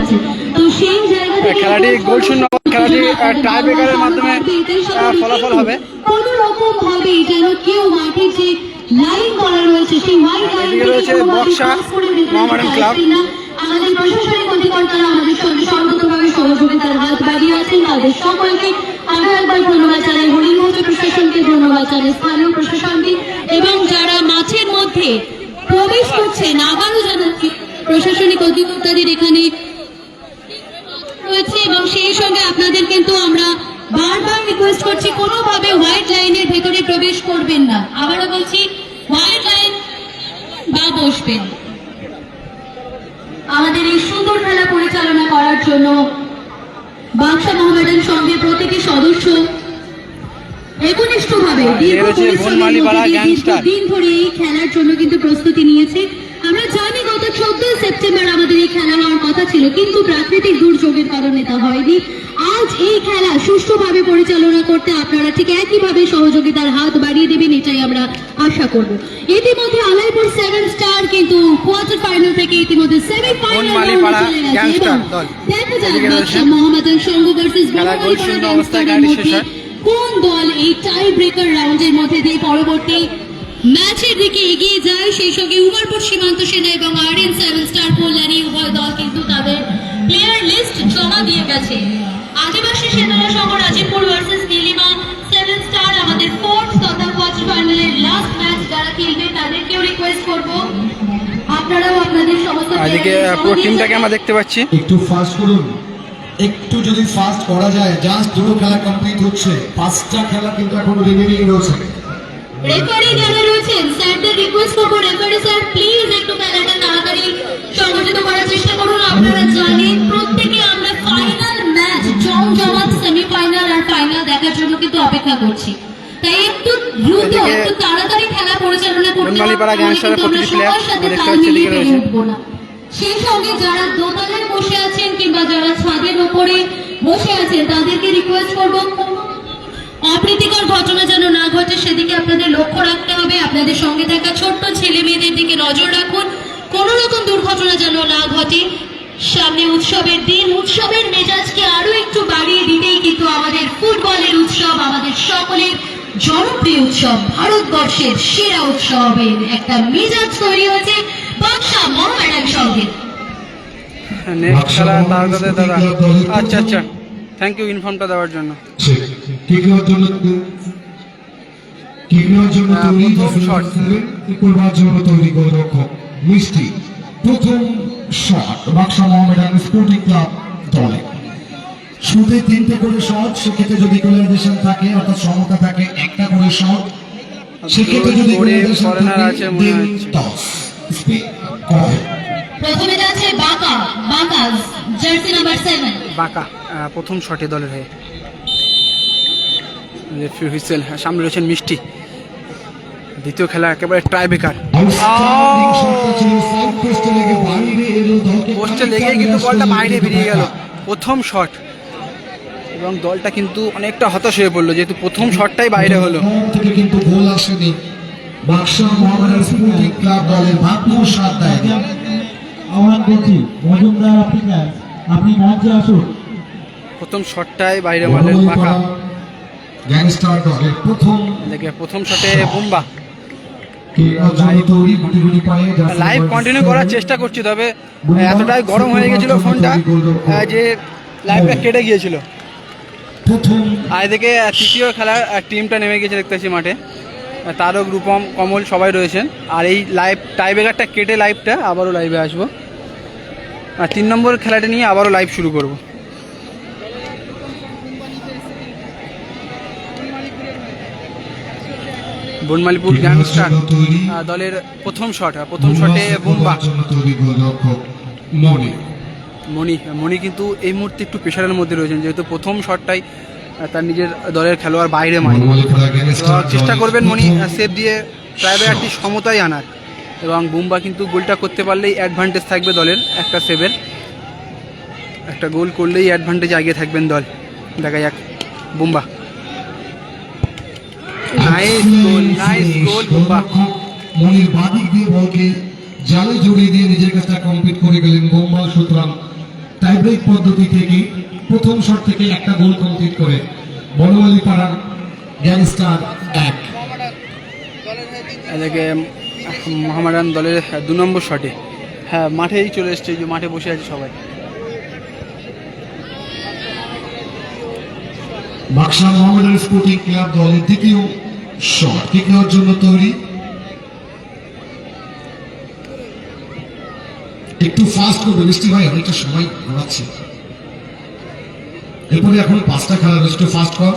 আছে। তো সেই জায়গা থেকে খেলাটি গোল শূন্য, খেলাটি টাই ব্রেকারের মাধ্যমে ফলাফল হবে। কোনো রকম ভাবে যেন কেউ মাঠের যে লাইন করা রয়েছে সেই হোয়াইট লাইন এদিকে রয়েছে বক্সা মোহামেডান ক্লাব। আমাদের প্রশাসনিক অধিকর্তারা আমাদের সঙ্গে সর্বতভাবে সহযোগিতার হাত বাড়িয়ে আছেন। তাদের সকলকে আরো একবার ধন্যবাদ জানাই, হরিমঞ্চ প্রশাসনকে ধন্যবাদ জানাই, স্থানীয় প্রশাসনকে, এবং যারা মাঠের মধ্যে প্রবেশ করছেন আবারও জানাচ্ছি প্রশাসনিক অধিকর্তাদের এখানে রয়েছে। এবং সেই সঙ্গে আপনাদের কিন্তু আমরা বারবার রিকোয়েস্ট করছি কোনোভাবে হোয়াইট লাইনের ভেতরে প্রবেশ করবেন না। আবারও বলছি হোয়াইট লাইন বা বসবেন। আমাদের এই সুন্দর খেলা পরিচালনা করার জন্য বাক্সা মোহামেডান সঙ্গের প্রতিটি সদস্য একনিষ্ঠভাবে দীর্ঘ পরিশ্রমের দিন ধরে এই খেলার জন্য কিন্তু প্রস্তুতি নিয়েছে। আমরা জানি গত 14 সেপ্টেম্বর আমাদের এই খেলা হওয়ার কথা ছিল, কিন্তু প্রাকৃতিক দুর্যোগের কারণে তা হয়নি। আজ এই খেলা সুষ্ঠুভাবে পরিচালনা করতে আপনারা ঠিক একইভাবে সহযোগিতার হাত বাড়িয়ে দেবেন, এটাই আমরা আশা করব। ইতিমধ্যে আলাইপুর 7 স্টার কিন্তু কোয়ার্টার ফাইনাল থেকে ইতিমধ্যে সেমিফাইনালে চলে গেছে। দেখা যাক বাক্সা মোহামেডান সংঘ ভার্সেস গ্যাংস্টারের মধ্যে কোন দল এই টাই ব্রেকার রাউন্ডের মধ্যে দিয়ে পরবর্তী ম্যাচের দিকে এগিয়ে যায়। সেই সঙ্গে উমারপুর সীমান্ত সেনা এবং আরএন 7 স্টার কল্যাণী উভয় দল কিন্তু তাদের প্লেয়ার লিস্ট জমা দিয়ে গেছে। আদিবাসী সেনারা সংঘ রাজীবপুর ভার্সেস নীলিমা 7 স্টার আমাদের 4th তথা কোয়ার্টার ফাইনালের লাস্ট ম্যাচ যারা খেলবে তাদেরকেও রিকোয়েস্ট করব আপনারাও আপনাদের সমস্ত আজকে পুরো টিমটাকে আমরা দেখতে পাচ্ছি। একটু ফাস্ট করুন, একটু যদি ফাস্ট করা যায়। জাস্ট দুটো খেলা কমপ্লিট হচ্ছে, 5টা খেলা কিন্তু এখন রিমেনিং রয়েছে। রেফারি যারা রয়েছেন স্যারদের রিকোয়েস্ট করবো, রেফারি স্যার প্লিজ একটু খেলাটা তাড়াতাড়ি সংগঠিত করার চেষ্টা করুন। আপনারা জানেন প্রত্যেকে আমরা ফাইনাল ম্যাচ জমজমাট সেমিফাইনাল আর ফাইনাল দেখার জন্য কিন্তু অপেক্ষা করছি, তাই একটু দ্রুত একটু তাড়াতাড়ি খেলা পরিচালনা করতে হবে, কিন্তু আমরা সবার সাথে তাল মিলিয়ে পেরে উঠবো না। সেই সঙ্গে যারা দোতলায় বসে আছেন কিংবা যারা ছাদের উপরে বসে আছেন তাদেরকে রিকোয়েস্ট করবো অপ্রীতিকর ঘটনা যেন না ঘটে সেদিকে আপনাদের লক্ষ্য রাখতে হবে। আপনাদের সঙ্গে থাকা ছোট্ট ছেলে মেয়েদের দিকে নজর রাখুন, কোনো রকম দুর্ঘটনা যেন না ঘটে। সামনে উৎসবের দিন, উৎসবের মেজাজকে আরো একটু বাড়িয়ে দিতেই কিন্তু আমাদের ফুটবলের উৎসব, আমাদের সকলের জনপ্রিয় উৎসব, ভারতবর্ষের সেরা উৎসবের একটা মেজাজ তৈরি হয়েছে বাক্সা মোহামেডান সঙ্গে। আচ্ছা আচ্ছা, থ্যাংক ইউ ইনফর্মটা দেওয়ার জন্য। মিষ্টি প্রথম shot Baksa Mohammedan sporting club দলে। শুধু 3টে করে শট, সেক্ষেত্রে যদি ইকুয়ালাইজেশন থাকে অর্থাৎ সমতা থাকে 1টা করে শট, সেক্ষেত্রে যদি ইকুয়ালাইজেশন থাকে টস স্পিড করা। প্রথমে যাচ্ছে বাঁকা, বাঁকাজ জার্সি নাম্বার 7 বাঁকা প্রথম শটে দলের হয়ে। রেফারি হুইসেল, সামনে রয়েছেন মিষ্টি। দ্বিতীয় খেলা একেবারে ট্রাই ব্রেকার, পোস্টে লেগেই কিন্তু বলটা বাইরে বেরিয়ে গেল প্রথম শট, এবং দলটা কিন্তু অনেকটা হতাশ হয়ে পড়লো যেহেতু প্রথম শটটাই বাইরে হলো। থেকে কিন্তু গোল আসেনি, বাক্সা মোহামেডান স্পোর্টিং ক্লাব দলের ভাগ্য সাথ দেয়। আহ্বান করছি মজুমদার আপনি মঞ্চে আসুন। প্রথম শটটাই বাইরে মারলেন বাঁকা। গ্যাংস্টার দলের প্রথম শটে বুম্বা। লাইভ কন্টিনিউ করার চেষ্টা করছি, তবে এতটাই গরম হয়ে গেছিল ফোনটা যে লাইভটা কেটে গিয়েছিল। আর এদিকে তৃতীয় খেলার টিমটা নেমে গেছে দেখতে পাচ্ছি মাঠে, তারক, রূপম, কমল সবাই রয়েছেন। আর এই লাইভ টাই ব্রেকারটা কেটে লাইভটা আবারও লাইভে আসবো, আর 3 নম্বর খেলাটা নিয়ে আবারও লাইভ শুরু করব। বনমালীপুর গ্যাংস্টার দলের প্রথম শটে বুম্বা। মণি কিন্তু এই মুহূর্তে একটু প্রেশারের মধ্যে রয়েছেন যেহেতু প্রথম শটটাই তার নিজের দলের খেলোয়াড় বাইরে মারে। চেষ্টা করবেন মণি সেভ দিয়ে ট্রাইব্রেকারটি সমতায় আনার, এবং বুম্বা কিন্তু গোলটা করতে পারলেই অ্যাডভান্টেজ থাকবে দলের, একটা সেভের একটা গোল করলেই অ্যাডভান্টেজ এগিয়ে থাকবেন দল। দেখা যাক বুম্বা, নাইস গোল বুম্বা। মনির বাদিক দিয়ে বলকে জালে জড়িয়ে দিয়ে নিজের কাজটা কমপ্লিট করে গেলেন বুম্বা। সুতরাং টাইব্রেক পদ্ধতি থেকে প্রথম শট থেকে একটা গোল কমপ্লিট করে বনমালী পাড়া গ্যাংস্টার 1। এদিকে মোহামেডান দলের 2 নম্বর শটে, হ্যাঁ মাঠেই চলে এসছে, যে মাঠে বসে আছে সবাই। বাক্সা মোহামেডান স্পোর্টিং ক্লাব দলের দ্বিতীয় শট কিক নেওয়ার জন্য তৈরি। একটু ফাস্ট করবে মিষ্টি ভাই, অনেকটা সময় ঘোরাচ্ছে। এরপরে এখন 5টা খেলা রয়েছে, একটু ফাস্ট কর।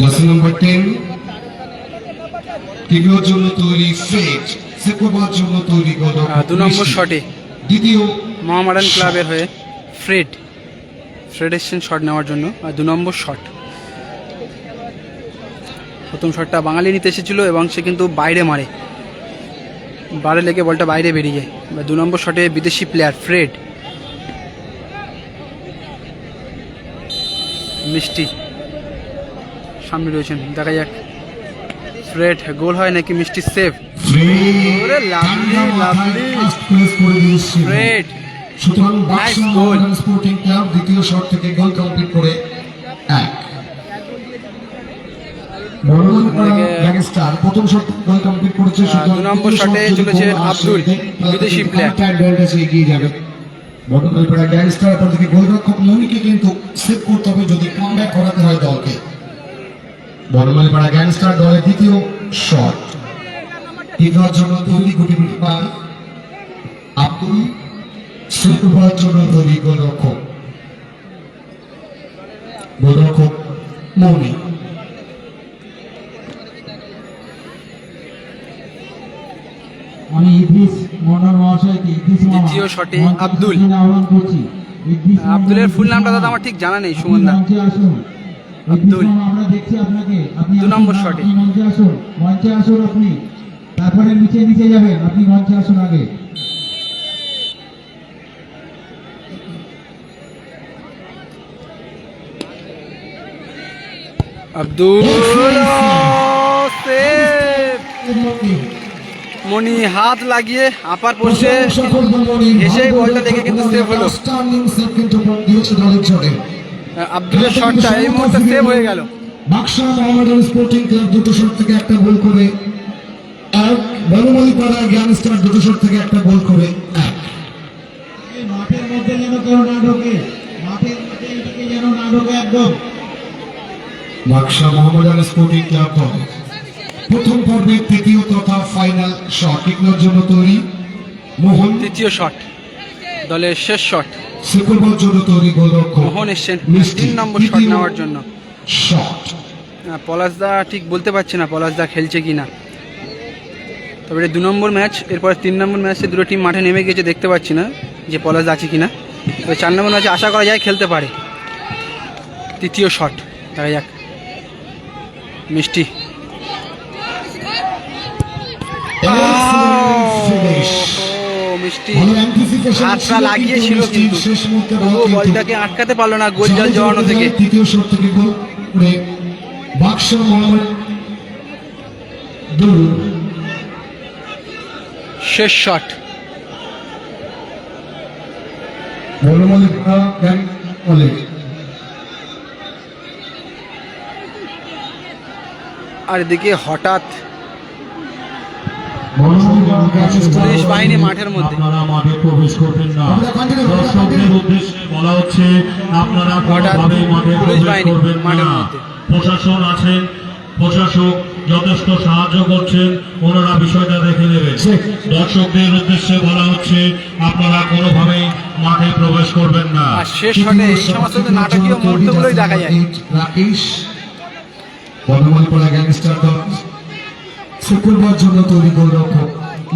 জার্সি নাম্বার 10 কিক নেওয়ার জন্য তৈরি ফ্রেড, সেভ করার জন্য তৈরি গোল। 2 নম্বর শটে দ্বিতীয় মোহামেডান ক্লাবের হয়ে ফ্রেড এসছেন শট নেওয়ার জন্য। আর 2 নম্বর শট, প্রথম শটটা বাঙালি নিতে এসেছিল এবং সে কিন্তু বাইরে মারে, বারে লেগে বলটা বাইরে বেরিয়ে যায়। 2 নম্বর শটে বিদেশি প্লেয়ার ফ্রেড। মিষ্টি সামনে রয়েছেন, দেখা যাক ফ্রেড গোল হয় নাকি মিষ্টি সেভ। ওরে লাভলি লাভলি ফ্রেড, সুতরাং Baksa Nice goal. Mohammedan sporting club দ্বিতীয় শট থেকে গোল কমপ্লিট করে 1। গ্যাংস্টার প্রথম শট গোল কমপ্লিট করেছে, সুতরাং 2 নম্বর দ্বিতীয় শটে শট যদি চলেছে গোল আসে, আব্দুল, তাহলে বিদেশি কিন্তু player। counter advantage এ এগিয়ে যাবে বর্তমানে গ্যাংস্টার। তার দিকে গোলরক্ষক মনিকে কিন্তু সেভ করতে হবে যদি কামব্যাক করাতে হয় দলকে। বর্তমানে পাড়া গ্যাংস্টার দলের দ্বিতীয় শট কিক নেওয়ার জন্য তৈরি, গুটি গুটি পা আব্দুল, সেভ করার জন্য তৈরি গোলরক্ষক মনি। আমি ইদ্রিস মন্ডল মহাশয়কে ইদ্রিস মামা দ্বিতীয় শটে মঞ্চে আব্দুল। আসতে আহ্বান করছি। ইদ্রিস মামা আব্দুলের ফুল মঞ্চে নামটা দাদা আসুন। আমার ঠিক জানা নেই, আপনি সুমন দা। মঞ্চে আসুন। আব্দুল। ইদ্রিস মামা, আমরা দেখছি আপনাকে, আপনি 2 আসুন নম্বর না, শটে। আপনি মঞ্চে আসুন, মঞ্চে আসুন আপনি, তারপরে নিচে যাবেন, আপনি মঞ্চে আসুন আগে। আব্দুল সেভ, মনি হাত লাগিয়ে আপার পোস্টে এসেই বলটা দেখে কিন্তু সেভ হলো। আব্দুলের শটটা এই মুহূর্তে সেভ হয়ে গেল। বাক্সা মোহামেডান স্পোর্টিং ক্লাব দুটো শট থেকে একটা গোল করে 1। বনমালী পাড়া গ্যাংস্টার দুটো শট থেকে একটা গোল করে 1। এই মাঠের মধ্যে যেন কেউ না ঢোকে, মাঠের মধ্যে এদিকে যেন না ঢোকে একদম। বাক্সা মোহামেডান স্পোর্টিং ক্লাব দল প্রথম পর্বের তৃতীয় তথা ফাইনাল শট কিক নেওয়ার জন্য তৈরি মোহন, তৃতীয় শট, দলের শেষ শট। সেভ করার জন্য তৈরি গোলরক্ষক মোহন এসছেন মিষ্টি। 3 নম্বর শট তৃতীয় নেওয়ার জন্য। শট পলাশদা ঠিক বলতে পারছি না পলাশদা খেলছে কিনা, তবে এটা 2 নম্বর ম্যাচ। এরপরে 3 নম্বর ম্যাচে দুটো টিম মাঠে নেমে গেছে, দেখতে পাচ্ছি না যে পলাশদা আছে কিনা। তবে 4 নম্বর ম্যাচে আশা করা যায় খেলতে পারে। তৃতীয় শট, দেখা যাক মিষ্টি। মিষ্টি হাতটা লাগিয়েছিল কিন্তু তবুও বলটাকে আটকাতে পারলো না গোল জল জড়ানো থেকে। তৃতীয় শট থেকে গোল করে বাক্সা মোহামেডান শেষ শট, বনমালী আর এদিকে হঠাৎ পুলিশ বাহিনী মাঠের মধ্যে। আপনারা মাঠে প্রবেশ করবেন না। দর্শকদের উদ্দেশ্যে বলা হচ্ছে আপনারা কোনোভাবেই মাঠে পুলিশ প্রবেশ বাহিনী করবেন মাঠের না। মধ্যে। প্রশাসন আছেন, প্রশাসক যথেষ্ট সাহায্য করছেন, ওনারা বিষয়টা দেখে নেবেন। দর্শকদের উদ্দেশ্যে বলা হচ্ছে আপনারা কোনোভাবেই মাঠে প্রবেশ করবেন না। আর শেষ শটে এই সমস্ত নাটকীয় মুহূর্তগুলোই দেখা যায়। রাকেশ বনমালী পাড়া গ্যাংস্টার দল শুক্রবার জন্য তৈরি গোলরক্ষক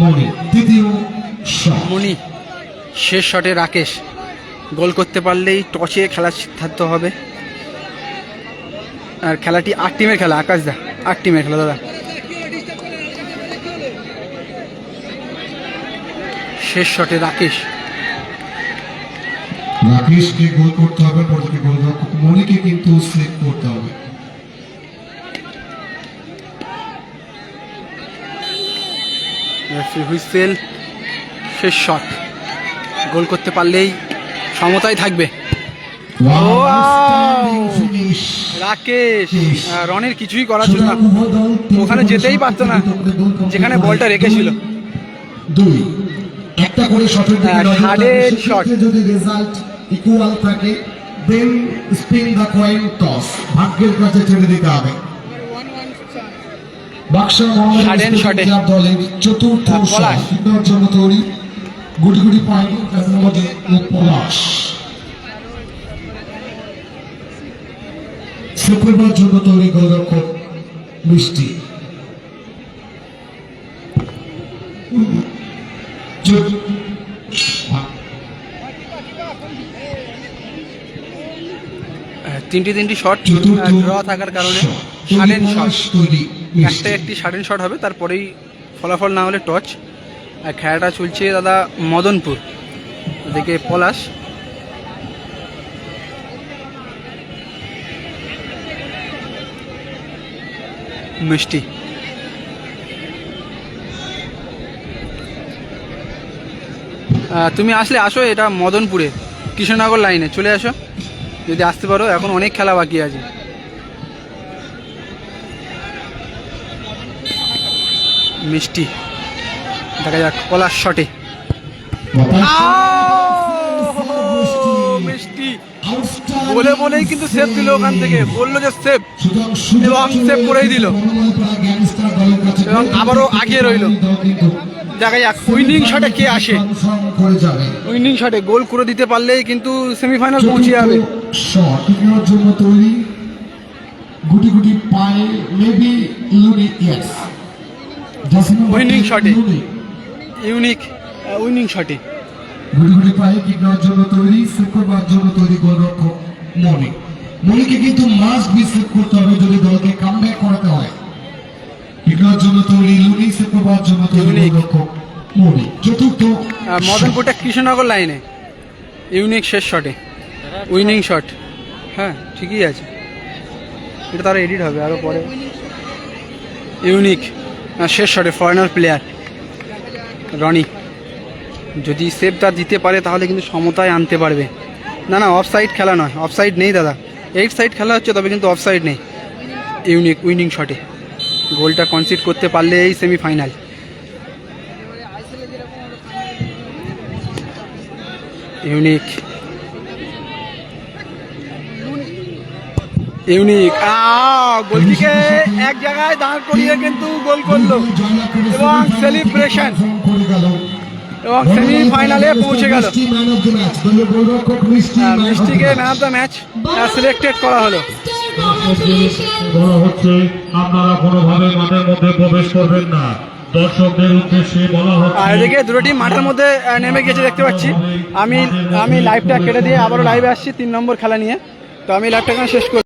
মনি। তৃতীয় শট মনি, শেষ শটে রাকেশ। গোল করতে পারলেই টসে খেলার সিদ্ধান্ত হবে। আর খেলাটি 8 টিমের খেলা, আকাশ দা 8 টিমের খেলা দাদা। শেষ শটে রাকেশ, রাকেশকে গোল করতে হবে, পরবর্তী গোলরক্ষক মনিকে কিন্তু সেভ করতে হবে। হুইসেল, শেষ শট। গোল করতে পারলেই সমতায় থাকবে। Outstanding finish. রাকেশ রনির কিছুই করা ছিল না, ওখানে যেতেই পারতো না যেখানে বলটা রেখেছিল। দুই একটা করে শটের দিকে হ্যাঁ, নজর থাকবে। sudden shot। সেক্ষেত্রে যদি রেজাল্ট ইকুয়াল থাকে দেন স্পিন দ্য কয়েন টস, ভাগ্যের কাছে ছেড়ে দিতে হবে। বাক্সা Sudden shot এ। দলের চতুর্থ পলাশ। শটের জন্য তৈরি, গুটি গুটি পয়েন্ট পলাশ। শুক্রবার জন্য তৈরি গোলরক্ষক মিষ্টি। তিনটি শট ড্র থাকার কারণে সাডেন শট, একটি সাডেন শট হবে, তারপরেই ফলাফল না হলে টচ। আর খেলাটা চলছে দাদা মদনপুর, ওদিকে পলাশ, মিষ্টি। তুমি আসলে আসো, এটা মদনপুরে কৃষ্ণনগর লাইনে চলে আসো যদি আসতে পারো, এখন অনেক খেলা বাকি আছে। মিষ্টি, দেখা যাক পলাশ শটে। মিষ্টি বলে বলেই কিন্তু সেভ দিল, ওখান থেকে বললো যে সেভ, এবং সেভ করেই দিল, এবং আবারও আগিয়ে রইল। দেখা যাক উইনিং শটে কে আসে, উইনিং শটে গোল করে দিতে পারলেই কিন্তু সেমিফাইনাল পৌঁছে যাবে। শট নেওয়ার জন্য তৈরি, গুটি গুটি পায়ে মেবি লুনি, ইয়েস উইনিং শটে, ইউনিক উইনিং শটে গুটি গুটি পায়ে কিক নেওয়ার জন্য তৈরি, শুক্রবার জন্য তৈরি গোলরক্ষক মনি। মনিকে কিন্তু মাস্ট বি সেভ করতে হবে যদি দলকে কামব্যাক করাতে হয়। কিক নেওয়ার জন্য তৈরি লুনি, শুক্রবার জন্য তৈরি গোলরক্ষক মনি। চতুর্থ মদনপুরটা কৃষ্ণনগর লাইনে, ইউনিক শেষ শটে, উইনিং শট। হ্যাঁ ঠিকই আছে, এটা তারা এডিট হবে আরও পরে। ইউনিক শেষ শটে ফরেনার প্লেয়ার রনি, যদি সেভ তার দিতে পারে তাহলে কিন্তু সমতায় আনতে পারবে। না না, অফ সাইড খেলা নয়, অফ সাইড নেই দাদা, 8 সাইড খেলা হচ্ছে, তবে কিন্তু অফ সাইড নেই। ইউনিক উইনিং শটে গোলটা কনসিড করতে পারলে এই সেমিফাইনাল। ইউনিক ইউনিক গোলকিকে এক জায়গায় দাঁড় করিয়ে কিন্তু গোল করলো, এবং সেলিব্রেশন, এবং সেমিফাইনালে পৌঁছে গেল। মিষ্টিকে man of the match selected করা হলো। বলা হচ্ছে আপনারা কোনোভাবে মাঠের মধ্যে প্রবেশ করবেন না, দর্শকদের উদ্দেশ্যে বলা হচ্ছে। আর এদিকে দুটো টিম মাঠের মধ্যে নেমে গেছে দেখতে পাচ্ছি। আমি লাইভটা কেটে দিয়ে আবারও লাইভে আসছি 3 নম্বর খেলা নিয়ে, তো আমি লাইভটা শেষ করছি।